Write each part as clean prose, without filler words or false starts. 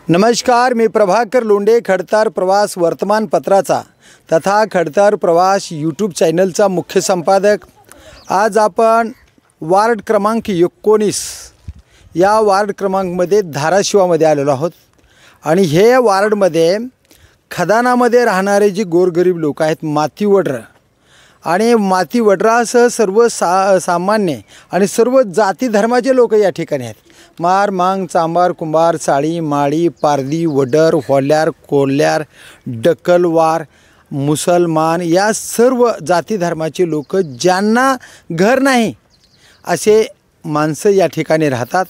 नमस्कार, मी प्रभाकर लोंढे, खडतर प्रवास वर्तमानपत्राचा तथा खडतर प्रवास यूट्यूब चॅनलचा मुख्य संपादक। आज आपण वार्ड क्रमांक 19 या वार्ड क्रमांकमध्ये धाराशिवामध्ये आलेलो आहोत आणि हे वार्डमध्ये खदानामध्ये राहणारे जी गोरगरीब लोक आहेत, मातीवडर आणि मातीवडरासह सर्व सामान्य आणि सर्व जाती धर्माचे लोक या ठिकाणी आहेत। मार, मांग, चांबार, कुंभार, साळी, माळी, पारधी, वडर, होल्यार, कोल्हार, डकलवार, मुसलमान या सर्व जाती धर्माचे लोक ज्यांना घर नाही असे माणसं या ठिकाणी राहतात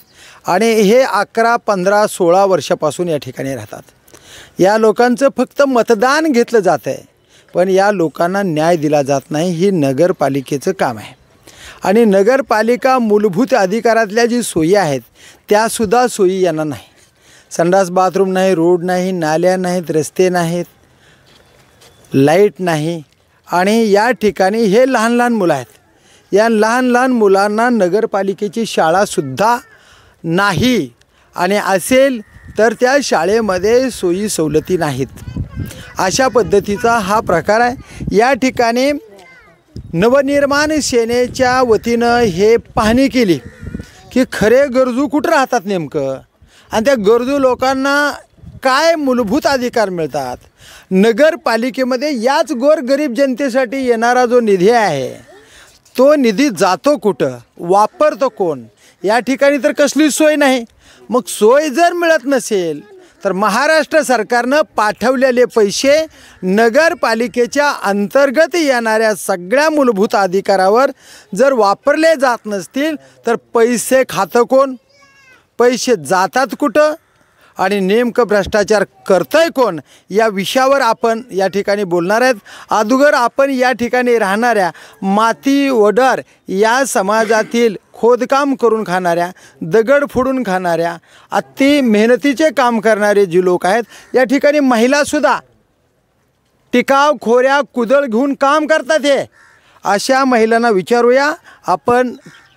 आणि हे 11, 15, 16 वर्षापासून या ठिकाणी राहतात। या लोकांचं फक्त मतदान घेतलं जातं आहे, पण या लोकांना न्याय दिला जात नाही। ही नगरपालिकेचं काम आहे आणि नगरपालिका मूलभूत अधिकारातल्या जी सोयी आहेत त्यासुद्धा सोयी यांना नाही। संडास बाथरूम नाही, रोड नाही, नाल्या नाहीत, रस्ते नाहीत, लाईट नाही आणि या ठिकाणी हे लहान लहान मुलं आहेत। या लहान लहान मुलांना नगरपालिकेची शाळासुद्धा नाही आणि असेल तर त्या शाळेमध्ये सोयी सवलती नाहीत। अशा पद्धतीचा हा प्रकार आहे। या ठिकाणी नवनिर्माण सेनेच्या वतीनं हे पाहणी केली की खरे गरजू कुठं राहतात नेमकं आणि त्या गरजू लोकांना काय मूलभूत अधिकार मिळतात। नगरपालिकेमध्ये याच गोरगरीब जनतेसाठी येणारा जो निधी आहे तो निधी जातो कुठं, वापरतो कोण, या ठिकाणी तर कसली सोय नाही। मग सोय जर मिळत नसेल तर महाराष्ट्र सरकारनं पाठवलेले पैसे नगरपालिकेच्या अंतर्गत येणाऱ्या सगळ्या मूलभूत अधिकारावर जर वापरले जात नसतील तर पैसे खातं कोण, पैसे जातात कुठं आणि नेमकं भ्रष्टाचार करतंय कोण, या विषयावर आपण या ठिकाणी बोलणार आहेत। अगोदर आपण या ठिकाणी राहणाऱ्या माती वडर या समाजातील खोदकाम करून खाणाऱ्या, दगड फोडून खाणाऱ्या, अति मेहनतीचे काम करणारे जे लोक आहेत, या ठिकाणी महिलासुद्धा टिकाव खोऱ्या कुदळ घेऊन काम करतात। हे अशा महिलांना विचारूया आपण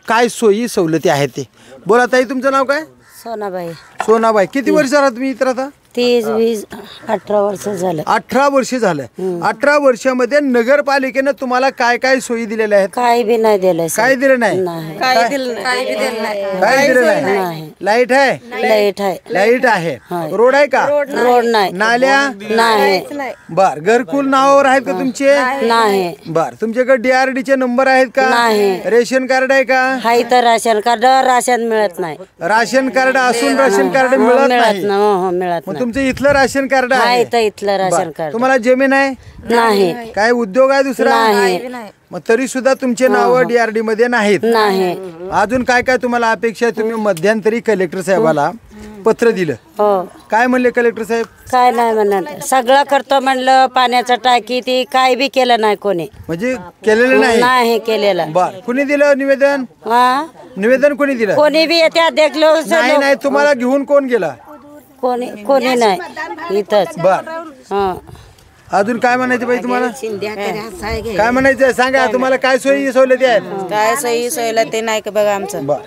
काय सोयी सवलती आहेत ते। बोला ताई, तुमचं नाव काय? सोनाबाई। सोनाबाई, किती वर्ष राहता तुम्ही इथं राहता? 30, 20, 18 वर्ष झालं। 18 वर्ष झालं। 18 वर्षामध्ये नगरपालिकेनं तुम्हाला काय काय सोयी दिलेल्या आहेत? काही बी नाही दिलं। काय दिलं नाही? काय दिलं नाही? लाईट आहे? लाईट आहे। लाईट आहे। रोड आहे का? रोड नाही। नाल्या नाही। बर, घरकुल नावावर आहेत का तुमचे? नाही। बर, तुमच्याकडे DRD चे नंबर आहेत का? नाही। रेशन कार्ड आहे का? हाय तर राशन कार्ड, राशन मिळत नाही। राशन कार्ड असून राशन कार्ड मिळत नाही? हो, मिळत नाही। तुमचं इथलं राशन कार्ड आहे आहे? तर इथलं राशन कार्ड। तुम्हाला जमीन आहे? नाही। काय उद्योग आहे दुसरा? नाही। मग तरी सुद्धा तुमचे नाव DRD मध्ये नाहीत? नाही। अजून काय काय तुम्हाला अपेक्षा आहे? तुम्ही मध्यंतरी कलेक्टर साहेबाला पत्र दिलं, हो। काय म्हणले कलेक्टर साहेब? काय नाही म्हणलं, सगळं करतो म्हणलं, पाण्याचा टाकी ती काय बी केलं नाही कोणी, म्हणजे केलेलं नाही? नाही केलेलं। बर, कुणी दिलं निवेदन? निवेदन कोणी दिलं? कोणी बी येत्या देखलो नाही, तुम्हाला घेऊन कोण गेला? कोणी नाही इथंच। बर, अजून काय म्हणायचं बाई तुम्हाला? काय म्हणायचं सांगा, तुम्हाला काय सोयी सवलती आहेत? काय सोयी सवलती नाही का बघा आमचं। बर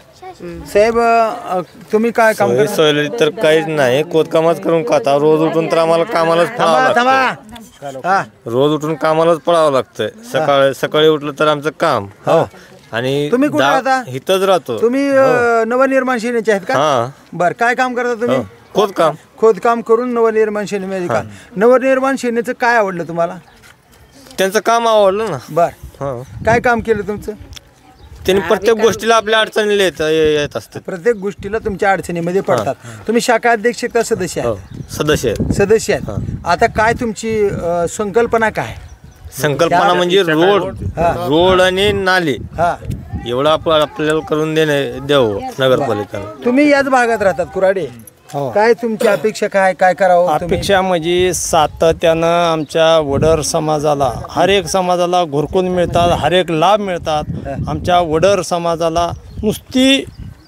साहेब, तुम्ही काय काम करता? सवलती तर काहीच नाही, खोदकामच करून खाता। रोज उठून तर आम्हाला कामालाच पळावं लागतं। रोज उठून कामालाच पळावं लागतं। सकाळी उठलं तर आमचं काम हो। आणि तुम्ही कुठे राहता? इथंच राहतो। तुम्ही नवनिर्माण सेनेचे आहेत का? बर, काय काम करता तुम्ही? खोदकाम। खोदकाम करून नवनिर्माण सेनेमध्ये का? नवनिर्माण सेनेचं काय आवडलं तुम्हाला? त्यांचं काम आवडलं ना। बर, काय काम केलं तुमचं? त्यांनी प्रत्येक गोष्टीला आपल्या अडचणीला येत असतात। प्रत्येक गोष्टीला तुमच्या अडचणीमध्ये पडतात। तुम्ही शाखा अध्यक्ष का सदस्य आहेत? सदस्य आहेत। आता काय तुमची संकल्पना काय? संकल्पना म्हणजे रोड आणि नाली एवढं आपल्याला करून द्यावं नगरपालिकेला। तुम्ही याच भागात राहतात कुराडे, काय तुमची अपेक्षा काय करावं? अपेक्षा म्हणजे सातत्यानं आमच्या वडर समाजाला, हर एक समाजाला घरकुल मिळतात, हर एक लाभ मिळतात। आमच्या वडर समाजाला नुसती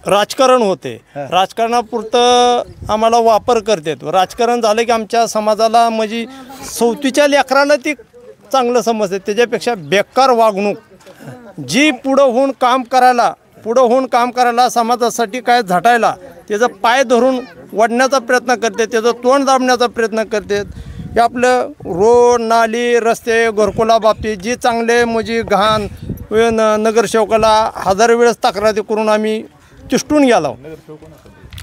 राजकारण होते, राजकारणापुरतं आम्हाला वापर करतात। राजकारण झालं की आमच्या समाजाला म्हणजे 4थीच्या लेकराला ती चांगलं समजते, त्याच्यापेक्षा बेकार वागणूक जी पुढं होऊन काम करायला समाजासाठी काय झटायला त्याचा पाय धरून वडण्याचा प्रयत्न करतात, त्याचं तोंड दाबण्याचा प्रयत्न करतात. हे आपलं रोड, नाली, रस्ते, घरकुलाबाबतीत जी चांगले म्हणजे घाण नगरसेवकाला हजार वेळेस तक्रारी करून आम्ही तिष्टून गेलो.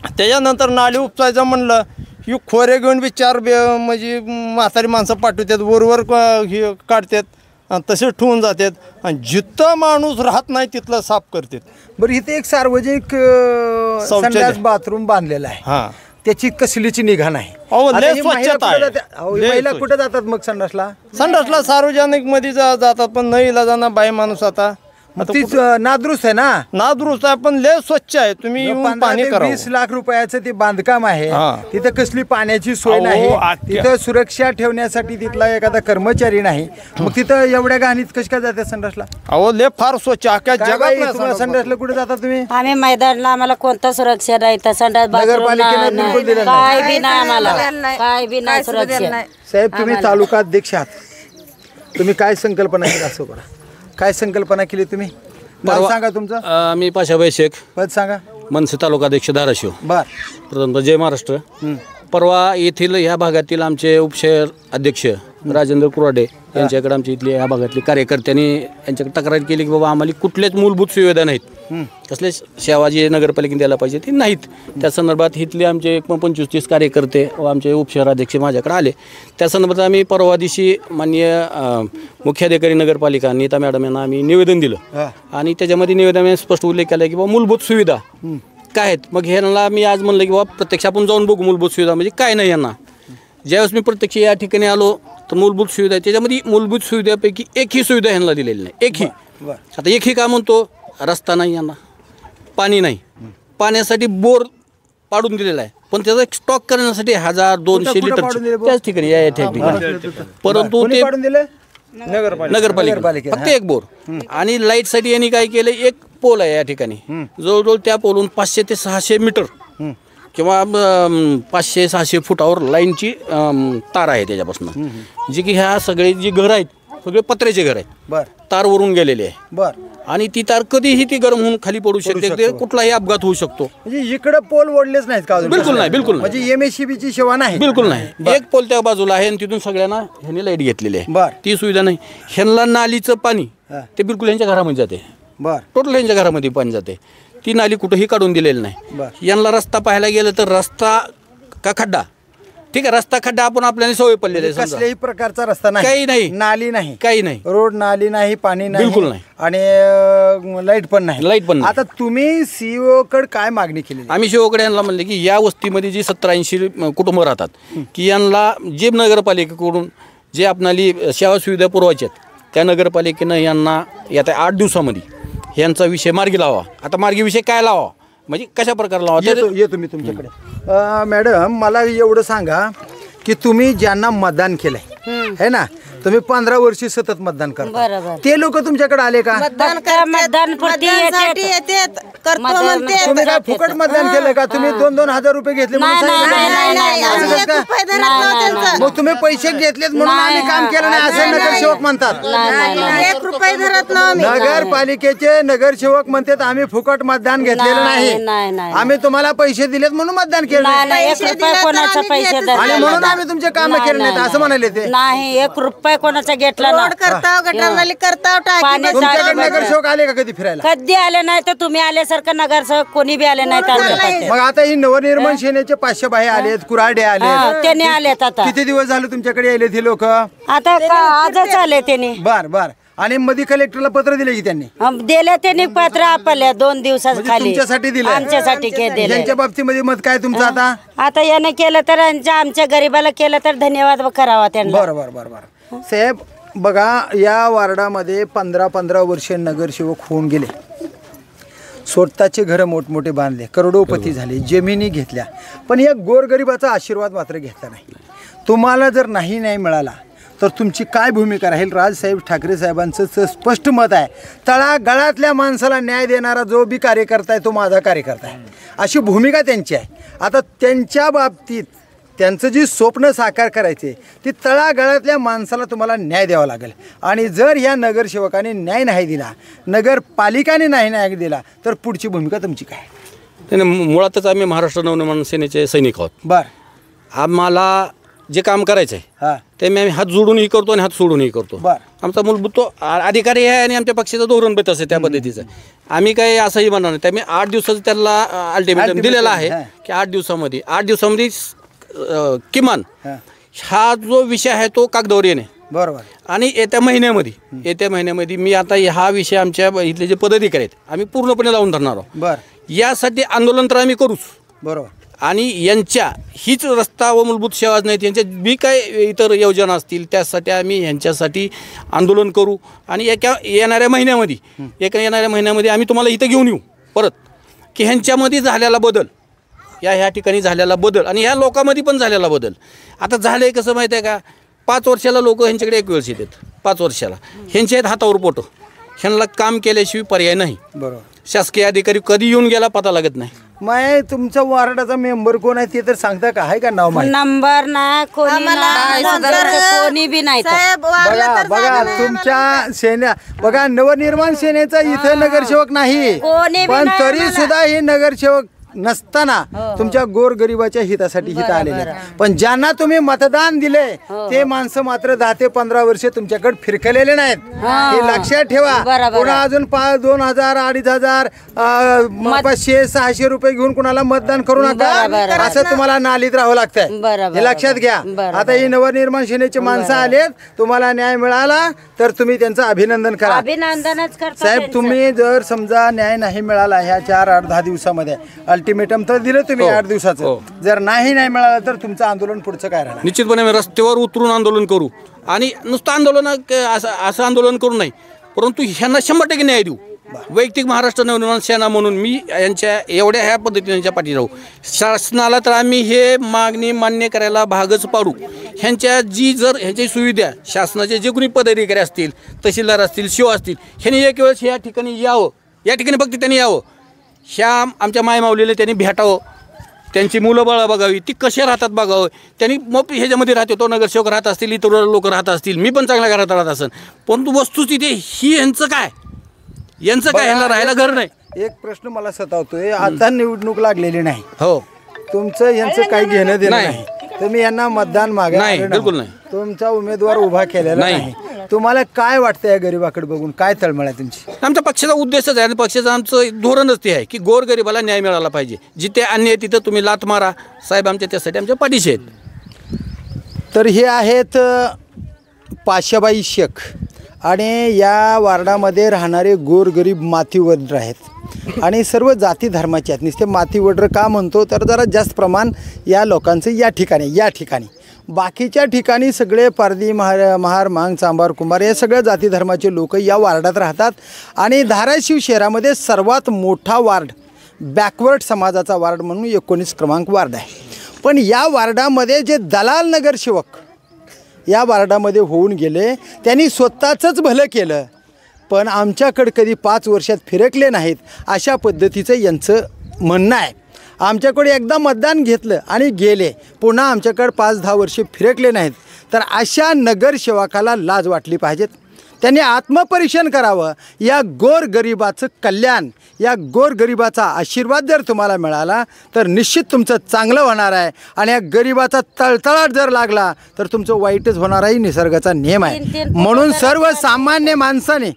त्याच्यानंतर नाली उपसायचं म्हणलं ही खोरे घेऊन बी चार म्हणजे म्हातारी माणसं पाठवतात, वरवर हे काढतात आणि तसेच ठेवून जातात आणि जिथं माणूस राहत नाही तिथलं साफ करतात. बरं, इथे एक सार्वजनिक शौचालय. संडास बाथरूम बांधलेलं आहे, हां, त्याची कसलीची निगा नाही. अहो, आता लय ही महिला स्वच्छता कुठं आहे. जातात? अहो, ही लय महिला स्वच्छ. कुठं जातात मग संडासला? संडासला सार्वजनिक मध्ये जातात, पण नाही इलाजाना बाई माणूस आता तीच नादुरुस्त आहे ना. नादुरुस्त आहे, पण लय स्वच्छ आहे. तुम्ही येऊन 15 पाणी ते करा. 20 लाख रुपयाचं ते बांधकाम आहे. हां. तिथं कसली पाण्याची सोय अहो, नाही, आख्या- तिथं सुरक्षा ठेवण्यासाठी तिथला एखादा कर्मचारी नाही. मग तिथं एवढ्या घाणीत कशी काय जातात संडासला? अहो, लय फार स्वच्छ अख्ख्या काय जगात बाई, नाही तुम्हाला संडास. संडासला कुठे जाता तुम्ही? आम्ही मैदानला आम्हाला कोणतं सुरक्षा नाही, तर संडास बाथरूम नगरपालिकेने बिलकुल दिलं नाही. काय बी नाही आम्हाला, नाही. काय बी नाही सुरक्षा. साहेब, तुम्ही तालुका अध्यक्ष आहात, तुम्ही काय संकल्पना केली? असं बरं, काय संकल्पना केली तुम्ही? नाव सांगा तुमचं. मी पाशाबाई शेख, पद सांगा. मनसे तालुकाध्यक्ष धाराशिव. बर. प्रथमतः जय महाराष्ट्र. परवा येथील ह्या भागातील आमचे उपशहर अध्यक्ष राजेंद्र कुराडे यांच्याकडे आमच्या इथले ह्या भागातले कार्यकर्त्यांनी यांच्याकडे तक्रार केली की बाबा आम्हाला कुठल्याच मूलभूत सुविधा नाहीत, कसले सेवा जी नगरपालिकेने द्यायला पाहिजे ती नाहीत. त्या संदर्भात इथले आमचे 25-30 कार्यकर्ते व आमचे उपशहराध्यक्ष माझ्याकडे आले. त्या संदर्भात आम्ही परवा दिवशी माननीय मुख्याधिकारी नगरपालिका नीता मॅडम यांना आम्ही निवेदन दिलं आणि त्याच्यामध्ये निवेदनाने स्पष्ट उल्लेख केला की बाबा मूलभूत सुविधा काय आहेत. मग ह्यांना मी आज म्हणलं की बाबा प्रत्यक्ष आपण जाऊन बघू मूलभूत सुविधा म्हणजे काय नाही. यांना ज्यावेळेस मी प्रत्यक्ष या ठिकाणी आलो तर मूलभूत सुविधा आहे, त्याच्यामध्ये मूलभूत सुविधापैकी एकही सुविधा ह्यांना दिलेली नाही, एकही. आता एकही का म्हणतो, रस्ता नाही यांना, पाणी नाही, पाण्यासाठी बोर पाडून दिलेला आहे, पण त्याचा स्टॉक करण्यासाठी 1000-200 लिटर त्याच ठिकाणी या ठिकाणी. परंतु ते नगरपालिका फक्त एक बोर. आणि लाईटसाठी यांनी काय केलं, एक पोल आहे या ठिकाणी, जवळजवळ त्या पोलून 500 ते 600 मीटर किंवा 500-600 फुटावर लाईनची तार आहे त्याच्यापासून, जी की ह्या सगळे जी घर आहेत सगळे पत्र्याचे घर आहेत. बर. तार वरून गेलेले आहे. बर. आणि ती तार कधीही ती गरम होऊन खाली पडू शकते, कुठलाही अपघात होऊ शकतो. म्हणजे इकडे पोल ओढलेच नाहीत का अजून? बिलकुल नाही, बिलकुल नाही. म्हणजे MSCBची सेवा नाही? बिलकुल नाही. एक पोल त्या बाजूला आहे आणि तिथून सगळ्यांना ह्यांनी लाईट घेतलेली आहे. बर. ती सुविधा नाही. ह्यांना नालीचं पाणी ते बिलकुल ह्यांच्या घरामध्ये जाते. बर. टोटल ह्यांच्या घरामध्ये पाणी जाते. ती नाली कुठंही काढून दिलेली नाही. बर. यांना रस्ता पाहायला गेलं तर रस्ता का खड्डा, ठीक आहे, रस्ता खड्डा आपण आपल्याला सवय पडलेली आहे. समजा कसल्याही प्रकारचा रस्ता नाही, काही नाही, नाली नाही, काही नाही, रोड नाली नाही, पाणी नाही, बिलकुल नाही. आणि लाईट पण नाही. लाईट पण नाही. आता तुम्ही CEO कडे काय मागणी केली? आम्ही शिवकडे यांना म्हणले की या वस्तीमध्ये जी 70-80 कुटुंब राहतात की यांना जे नगरपालिकेकडून जे आपणाला सेवा सुविधा पुरवायच्या आहेत त्या नगरपालिकेनं यांना येत्या 8 दिवसामध्ये यांचा विषय मार्गी लावा. आता मार्गी विषय काय लावा म्हणजे कशा प्रकारे लावा? येतो मी तुमच्याकडे. मॅडम, मला एवढं सांगा की तुम्ही ज्यांना मतदान केलंय है ना, तुम्ही 15 वर्षी सतत मतदान करता, बरोबर. ते लोक तुमच्याकडे आले का? मतदान मतदान पुरती मतदानसाठी येतात. येतात, करतो मतदान- म्हणते. तुम्ही काय फुकट मतदान केलं का? तुम्ही 2-2 हजार रुपये घेतले म्हणून नाही, सांगितलं? नाही, नाही, असं आम्ही कसं एक काय? रुपये धरत नव्हतं त्यांचं. मग तुम्ही पैसे घेतलेत म्हणून आम्ही काम केलं नाही असं नगरसेवक म्हणतात. एक रुपये धरत नव्हतं आम्ही. नगरपालिकेचे नगरसेवक म्हणतात आम्ही फुकट मतदान घेतलेलं नाही, नाही, नाही. आम्ही तुम्हाला पैसे दिलेत म्हणून मतदान केलं नाही, नाही. नाही, 1 रुपया कोणाचा पैसे धरला आणि म्हणून आम्ही तुमचे काम केले नाहीत असं म्हणाले ते. नाही, 1 रुपया कोणाचा घेतला रोड ना. करताव, गटारनाली करताव, टाकी पाण्याचा- बसवताव. तुमच्याकडे नगरसेवक आले का कधी फिरायला? कधी आले नाही तर तुम्ही आल्यासारखं नगरसेवक कोणी बी आले नाहीत आमच्या पट्ट्यात. मग आता ही नवनिर्माण सेनेचे 500 बाहे आलेत, कुराडे आले. हा, त्यांनी आलेत आता. किती दिवस झाले तुमच्याकडे आले ती लोक? आता आजच आले त्यांनी. बर बर. आणि मध्ये कलेक्टरला पत्र दिले की त्यांनी? दिले त्यांनी पत्र आपल्या 2 दिवसात म्हणजे खाली तुमच्यासाठी दिले? आमच्यासाठी दिले. यांच्या बाबतीमध्ये मत काय तुमचं आता? आता याने केलं तर आमच्या गरीबाला केलं तर धन्यवाद करावा त्यांना. बर बर बर बर. साहेब बघा, या वार्डामध्ये 15 वर्षे नगरसेवक होऊन गेले, स्वतःचे घरं मोठमोठे बांधले, करोडोपती झाले, जमिनी घेतल्या, पण या गोरगरिबाचा आशीर्वाद मात्र घेतला नाही. तुम्हाला जर नाही न्याय मिळाला तर तुमची काय भूमिका राहील? राजसाहेब ठाकरे साहेबांचं स्पष्ट मत आहे, तळागाळातल्या माणसाला न्याय देणारा जो बी कार्यकर्ता आहे तो माझा कार्यकर्ता आहे, अशी भूमिका त्यांची आहे. आता त्यांच्या बाबतीत त्यांचं जी स्वप्न साकार करायचे ती तळागाळातल्या माणसाला तुम्हाला न्याय द्यावा लागेल. आणि जर ह्या नगरसेवकाने न्याय नाही दिला, नगरपालिकाने नाही न्याय दिला, तर पुढची भूमिका तुमची काय? नाही, मुळातच आम्ही महाराष्ट्र नवनिर्माण सेनेचे सैनिक आहोत. बर. आम्हाला जे काम करायचं आहे हां. ते आम्ही हात जोडूनही करतो आणि हात सोडूनही करतो. बर. आमचा मूलभूत तो अधिकारी आहे आणि आमच्या पक्षाचं धोरण पण तसं त्या पद्धतीचं. आम्ही काही असंही म्हणणार नाही. त्यामुळे 8 दिवसाचं त्याला अल्टिमेटम दिलेला आहे की 8 दिवसामध्ये किमान हा जो विषय आहे तो कागदावर येणे. बरोबर. आणि येत्या महिन्यामध्ये मी आता हा विषय आमच्या इथले जे पदाधिकारी आहेत आम्ही पूर्णपणे लावून धरणार आहोत. बर. यासाठी आंदोलन तर आम्ही करूच. बरोबर. आणि यांच्या हीच रस्ता व मूलभूत सेवा नाहीत, यांच्या बी काय इतर योजना असतील त्यासाठी आम्ही ह्यांच्यासाठी आंदोलन करू. आणि येणाऱ्या महिन्यामध्ये आम्ही तुम्हाला इथं घेऊन येऊ परत की ह्यांच्यामध्ये झालेला बदल, ह्या ठिकाणी झालेला बदल आणि ह्या लोकांमध्ये पण झालेला बदल. आता झालं आहे कसं माहिती आहे का, 5 वर्षाला लोक ह्यांच्याकडे एक वेळेस येतात. 5 वर्षाला ह्यांच्या आहेत हातावर पोटं, ह्यांना काम केल्याशिवाय पर्याय नाही. बरोबर. शासकीय अधिकारी कधी येऊन गेला पता लागत नाही. माय तुमच्या वार्डाचा मेंबर कोण आहे ते तर सांगता का? आहे का नाव माहिती? नंबर ना कोणी नाही, कोणी बी नाही. साहेब वाढलं बघा तर बघा सांगा ना तुमच्या सेना बघा नवनिर्माण सेनेचा इथं नगरसेवक नाही, कोणी बी पण नाही तरी आम्हाला. सुद्धा हे नगरसेवक नसताना तुमच्या गोरगरिबाच्या हितासाठी हित आलेले. पण ज्यांना तुम्ही मतदान दिले ते माणसं मात्र 10 ते 15 वर्ष तुमच्याकडे फिरकलेले नाहीत. हे लक्षात ठेवा. बरोबर. पुन्हा अजून 2,000 2,500 500-600 रुपये घेऊन कुणाला मतदान करू नका, बरोबर. असं तुम्हाला नालीत राहावं लागतंय. बरोबर. हे लक्षात घ्या. बरोबर. आता ही नवनिर्माण सेनेचे माणसं आलेत, तुम्हाला न्याय मिळाला तर तुम्ही त्यांचं अभिनंदन करा. अभिनंदनच करतो साहेब त्यांचं. तुम्ही जर समजा न्याय नाही मिळाला ह्या 4-8-10 दिवसामध्ये, अल्टिमेटम तर दिलं तुम्ही 8 दिवसाचं, जर नाही मिळालं तर तुमचं आंदोलन पुढचं काय राहणार? निश्चितपणे आम्ही रस्त्यावर उतरून आंदोलन करू. आणि नुसतं आंदोलन असं आंदोलन करू नाही, परंतु ह्यांना 100% न्याय देऊ. वैयक्तिक महाराष्ट्र नवनिर्माण सेना म्हणून मी यांच्या एवढ्या ह्या पद्धतीने यांच्या पाठी राहू. शासनाला तर आम्ही हे मागणी मान्य करायला भागच पाडू. ह्यांची सुविधा शासनाचे जे कोणी पदाधिकारी असतील, तहसीलदार असतील, शिव असतील, ह्यांनी एक वेळेस या ठिकाणी यावं. या ठिकाणी फक्त त्यांनी यावं. ह्या आमच्या मायमाऊलीला त्यांनी भेटावं, त्यांची मुलं बाळं बघावी, ती कसे राहतात बघावं. त्यांनी मग ह्याच्यामध्ये राहते, तो नगरसेवक राहत असतील, इतर लोक राहत असतील, मी पण चांगल्या घरात राहत असेल, परंतु वस्तुस्थिती ही यांचं काय ह्यांना राहायला घर नाही. एक प्रश्न मला सतावतोय. आता निवडणूक लागलेली नाही, हो तुमचं यांचं काही घेणं देणं नाही, तुम्ही यांना मतदान मागायला नाही, आले बिलकुल नाही. तुमचा उमेदवार उभा केलेला नाही. नाही. तुम्हाला काय वाटतं या गरीबाकडे बघून? काय तळमळ आहे तुमची? आमच्या पक्षाचा उद्देशच आहे आणि पक्षाचं आमचं धोरणच ते आहे की गोरगरिबाला न्याय मिळाला पाहिजे. जिथे अन्याय तिथं तुम्ही लात मारा. साहेब आमच्या त्यासाठी आमच्या पाठीशी आहेत. तर हे आहेत पाशाबाई शेख आणि या वार्डामध्ये राहणारे गोरगरीब मातीवड्र आहेत आणि सर्व जाती धर्माचे आहेत. नुसते मातीवड्र का म्हणतो तर जरा जास्त प्रमाण या लोकांचं या ठिकाणी बाकीच्या ठिकाणी सगळे पारधी, महार, मांग, चांभार, कुंभार या सगळ्या जाती धर्माचे लोक या वार्डात राहतात. आणि धाराशिव शहरामध्ये सर्वात मोठा वार्ड, बॅकवर्ड समाजाचा वार्ड म्हणून 19 क्रमांक वार्ड आहे. पण या वार्डामध्ये जे दलाल नगरसेवक या वार्डामध्ये होऊन गेले, त्यांनी स्वतःचंच भलं केलं, पण आमच्याकडे कधी 5 वर्षात फिरकले नाहीत, अशा पद्धतीचं यांचं म्हणणं आहे. आमच्याकडे एकदा मतदान घेतलं आणि गेले, पुन्हा आमच्याकडे 5-10 वर्षे फिरकले नाहीत. तर अशा नगरसेवकाला लाज वाटली पाहिजेत. त्यांनी आत्मपरीक्षण करावं. या गोरगरिबाचं कल्याण, या गोरगरिबाचा आशीर्वाद जर तुम्हाला मिळाला तर निश्चित तुमचं चांगलं होणार आहे. आणि या गरिबाचा तळतळाट जर लागला तर तुमचं वाईटच होणार आहे. निसर्गाचा नियम आहे. म्हणून सर्वसामान्य माणसाने,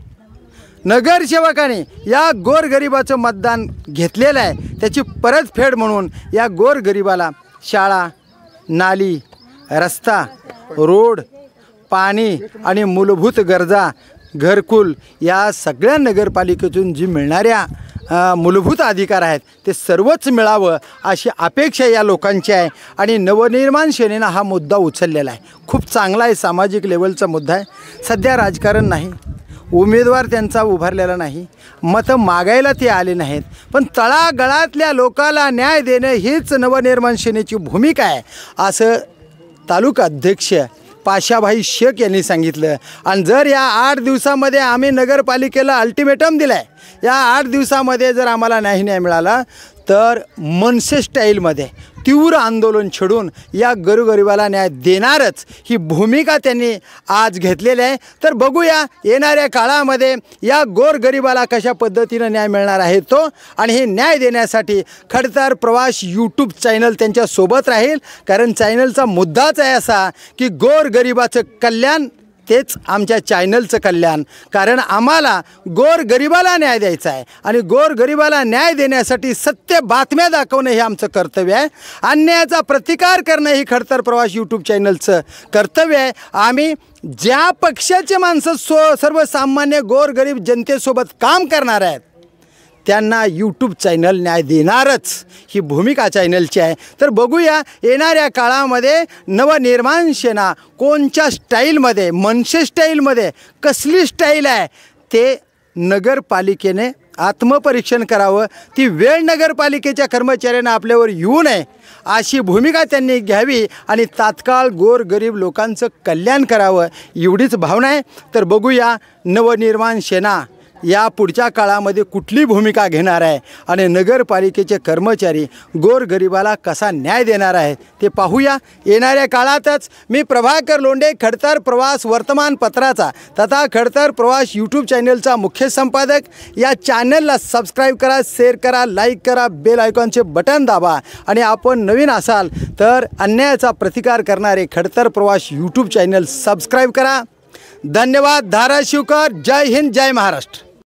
नगरसेवकाने या गोरगरिबाचं मतदान घेतलेलं आहे, त्याची परतफेड म्हणून या गोरगरिबाला शाळा, नाली, रस्ता, रोड, पाणी आणि मूलभूत गरजा, घरकुल या सगळ्या नगरपालिकेतून जी मिळणाऱ्या मूलभूत अधिकार आहेत ते सर्वच मिळावं अशी अपेक्षा या लोकांची आहे. आणि नवनिर्माण सेनेनं हा मुद्दा उचललेला आहे. खूप चांगला आहे, सामाजिक लेवलचा मुद्दा आहे. सध्या राजकारण नाही, उमेदवार त्यांचा उभारलेला नाही, मतं मागायला ते आले नाहीत, पण तळागाळातल्या लोकाला न्याय देणं हीच नवनिर्माण सेनेची भूमिका आहे असं तालुका अध्यक्ष पाशाबाई शेख यांनी सांगितलं. आणि जर या 8 दिवसामध्ये आम्ही नगरपालिकेला अल्टिमेटम दिलं आहे, या 8 दिवसामध्ये जर आम्हाला नाही न्याय मिळाला तर मनसे स्टाईलमध्ये तीव्र आंदोलन छेडून या गोरगरिबाला न्याय देणारच ही भूमिका त्यांनी आज घेतलेली आहे. तर बघूया येणाऱ्या काळामध्ये या गोरगरिबाला कशा पद्धतीनं न्याय मिळणार आहे तो, आणि हे न्याय देण्यासाठी खडतर प्रवास यूट्यूब चॅनल त्यांच्यासोबत राहील. कारण चॅनलचा मुद्दाच आहे असा की गोरगरिबाचं कल्याण तेच आमच्या चॅनलचं कल्याण. कारण आम्हाला गोरगरिबाला न्याय द्यायचा आहे आणि गोरगरिबाला न्याय देण्यासाठी सत्य बातम्या दाखवणं हे आमचं कर्तव्य आहे. अन्यायाचा प्रतिकार करणं ही खडतर प्रवास यूट्यूब चॅनलचं कर्तव्य आहे. आम्ही ज्या पक्षाचे माणसं सर्वसामान्य गोरगरीब जनतेसोबत काम करणार आहेत त्यांना यूट्यूब चॅनल न्याय देणारच ही भूमिका चॅनलची आहे. तर बघूया येणाऱ्या काळामध्ये नवनिर्माण सेना कोणत्या स्टाईलमध्ये, मनसे स्टाईलमध्ये कसली स्टाईल आहे ते नगरपालिकेने आत्मपरीक्षण करावं. ती वेळ नगरपालिकेच्या कर्मचाऱ्यांना आपल्यावर येऊ नये अशी भूमिका त्यांनी घ्यावी आणि तात्काळ गोरगरीब लोकांचं कल्याण करावं एवढीच भावना आहे. तर बघूया नवनिर्माण सेना या पुढच्या काळामध्ये कुठली भूमिका घेणार आहे आणि नगरपालिकेचे कर्मचारी गोरगरिबाला कसा न्याय देणार आहे ते पाहूया येणाऱ्या काळातच. मी प्रभाकर लोंढे, खडतर प्रवास वर्तमानपत्राचा तथा खडतर प्रवास यूट्यूब चॅनलचा मुख्य संपादक. या चॅनलला सबस्क्राईब करा, शेअर करा, लाईक करा, बेल आयकॉनचे बटन दाबा आणि आपण नवीन असाल तर अन्यायाचा प्रतिकार करणारे खडतर प्रवास यूट्यूब चॅनल सबस्क्राईब करा. धन्यवाद. धाराशिवकर. जय हिंद, जय महाराष्ट्र.